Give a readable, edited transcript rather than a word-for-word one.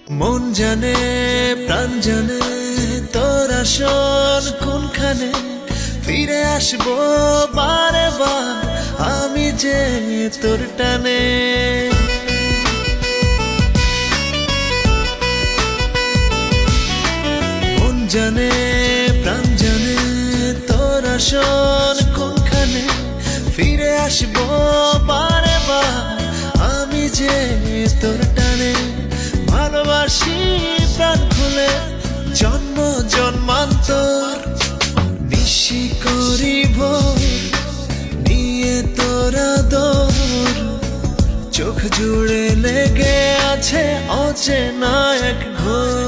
মন জানে প্রাণ জানে তোর আসন কোনখানে, ফিরে আসবো বারে বার আমি যে তোর টানে। মন জানে প্রাণ জানে তোর আসন কোনখানে, ফিরে আসবো বারে বার আমি যে তোর টানে। ভালোবাসি প্রাণ খুলে জন্ম জন্মান্তর, নিশি করিব নিয়ে তোরা দোর। চোখ জুড়ে লেগে আছে অচেনা এক ঘোর।